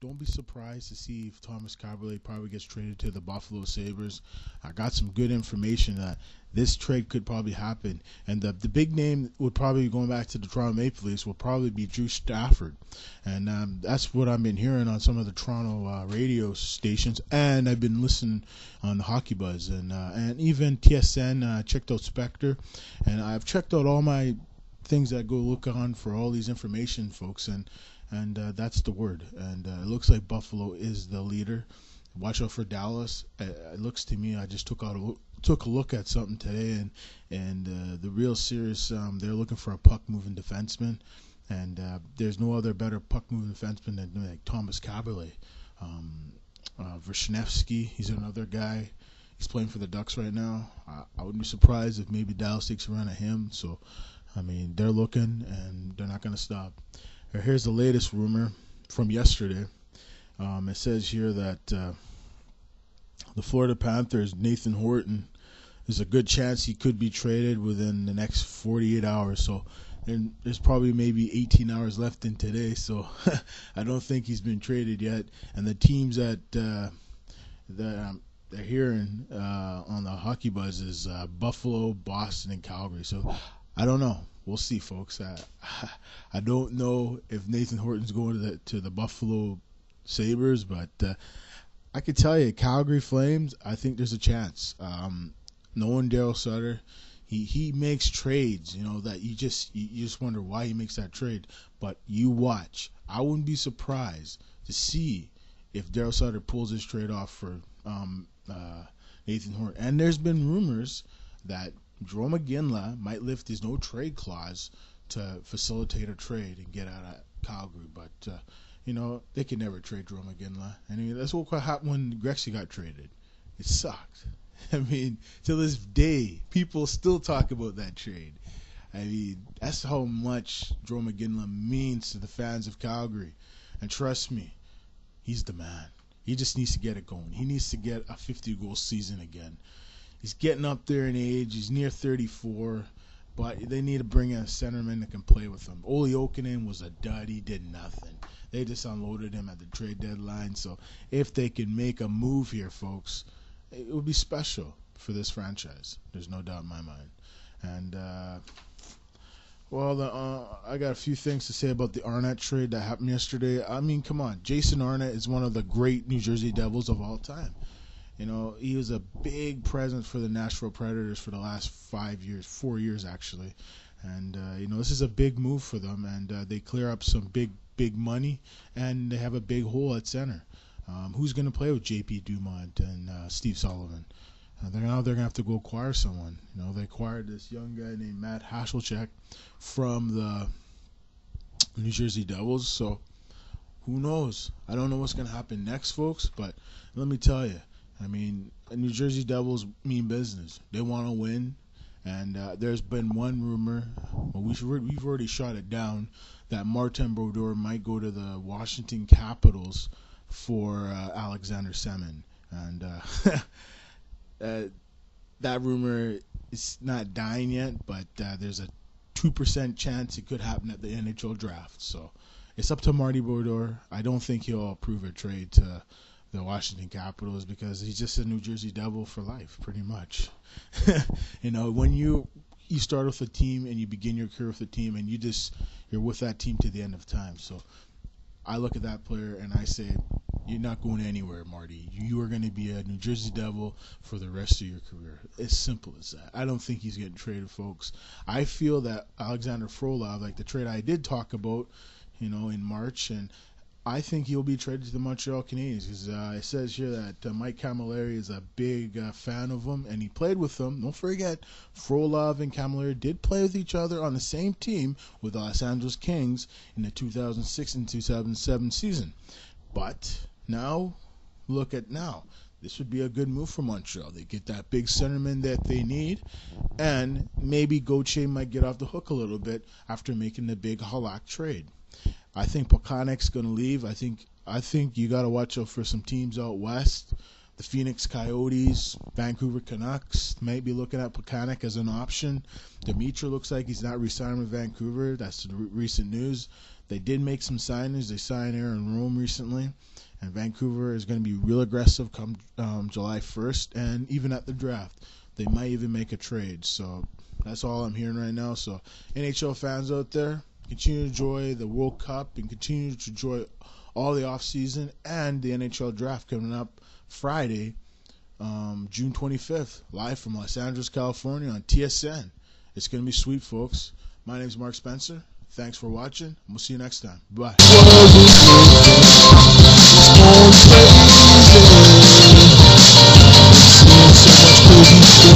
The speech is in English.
don't be surprised to see if Thomas Caberlet probably gets traded to the Buffalo Sabres. I got some good information that this trade could probably happen, and the big name would probably be going back to the Toronto Maple Leafs will probably be Drew Stafford, and that's what I've been hearing on some of the Toronto radio stations, and I've been listening on the Hockey Buzz and even TSN. Checked out Spectre, and I've checked out all my things that go look on for all these information, folks, and that's the word. And it looks like Buffalo is the leader. Watch out for Dallas. It looks to me, I just took a look at something today, and the real serious. They're looking for a puck moving defenseman, and there's no other better puck moving defenseman than like Thomas Caberlet. Vishnevsky, he's another guy. He's playing for the Ducks right now. I wouldn't be surprised if maybe Dallas takes a run at him. So, I mean, they're looking, and they're not going to stop. Here's the latest rumor from yesterday. It says here that the Florida Panthers, Nathan Horton, there's a good chance he could be traded within the next 48 hours. So there's probably maybe 18 hours left in today. So I don't think he's been traded yet. And the teams that they're hearing on the Hockey Buzz is Buffalo, Boston, and Calgary. So I don't know. We'll see, folks. I don't know if Nathan Horton's going to the Buffalo Sabres, but I could tell you, Calgary Flames, I think there's a chance. Knowing Daryl Sutter, he makes trades, that you just wonder why he makes that trade. But you watch. I wouldn't be surprised to see if Daryl Sutter pulls his trade off for Nathan Horton. And there's been rumors that Jarome Iginla might lift his no-trade clause to facilitate a trade and get out of Calgary. But, they can never trade Jarome Iginla. I mean, that's what happened when Gretzky got traded. It sucked. I mean, to this day, people still talk about that trade. I mean, that's how much Jarome Iginla means to the fans of Calgary. And trust me, he's the man. He just needs to get it going. He needs to get a 50-goal season again. He's getting up there in age. He's near 34, but they need to bring in a centerman that can play with him. Ole Jokinen was a dud. He did nothing. They just unloaded him at the trade deadline. So if they can make a move here, folks, it would be special for this franchise. There's no doubt in my mind. And, I got a few things to say about the Aronot trade that happened yesterday. I mean, come on. Jason Aronot is one of the great New Jersey Devils of all time. He was a big presence for the Nashville Predators for the last 4 years actually. And, this is a big move for them, and they clear up some big money, and they have a big hole at center. Who's going to play with J.P. Dumont and Steve Sullivan? Now they're going to have to go acquire someone. They acquired this young guy named Matt Hasselchuk from the New Jersey Devils, so who knows? I don't know what's going to happen next, folks, but let me tell you, I mean, New Jersey Devils mean business. They want to win, and there's been one rumor, we've already shot it down, that Martin Brodeur might go to the Washington Capitals for Alexander Semin. And that rumor is not dying yet, but there's a 2% chance it could happen at the NHL draft. So it's up to Marty Brodeur. I don't think he'll approve a trade to the Washington Capitals because he's just a New Jersey Devil for life, pretty much. When you start with a team and you begin your career with a team, and you're with that team to the end of time. So I look at that player and I say, you're not going anywhere, Marty. You are going to be a New Jersey Devil for the rest of your career. As simple as that. I don't think he's getting traded, folks. I feel that Alexander Frolov, like the trade I did talk about, in March, and I think he'll be traded to the Montreal Canadiens because it says here that Mike Camilleri is a big fan of him, and he played with them. Don't forget, Frolov and Camilleri did play with each other on the same team with the Los Angeles Kings in the 2006 and 2007 season. But now, look at now. This would be a good move for Montreal. They get that big centerman that they need, and maybe Gauthier might get off the hook a little bit after making the big Halak trade. I think Plekanec's going to leave. I think you got to watch out for some teams out west The Phoenix Coyotes, Vancouver Canucks might be looking at Plekanec as an option. Dimitra looks like he's not re-signing with Vancouver. That's the recent news. They did make some signings. They signed Aaron Rome recently. And Vancouver is going to be real aggressive come July 1st. And even at the draft, they might even make a trade. So that's all I'm hearing right now. So NHL fans out there, continue to enjoy the World Cup and continue to enjoy all the offseason and the NHL draft coming up Friday, June 25th, live from Los Angeles, California on TSN. It's going to be sweet, folks. My name is Mark Spencer. Thanks for watching, and we'll see you next time. Bye. So much crazy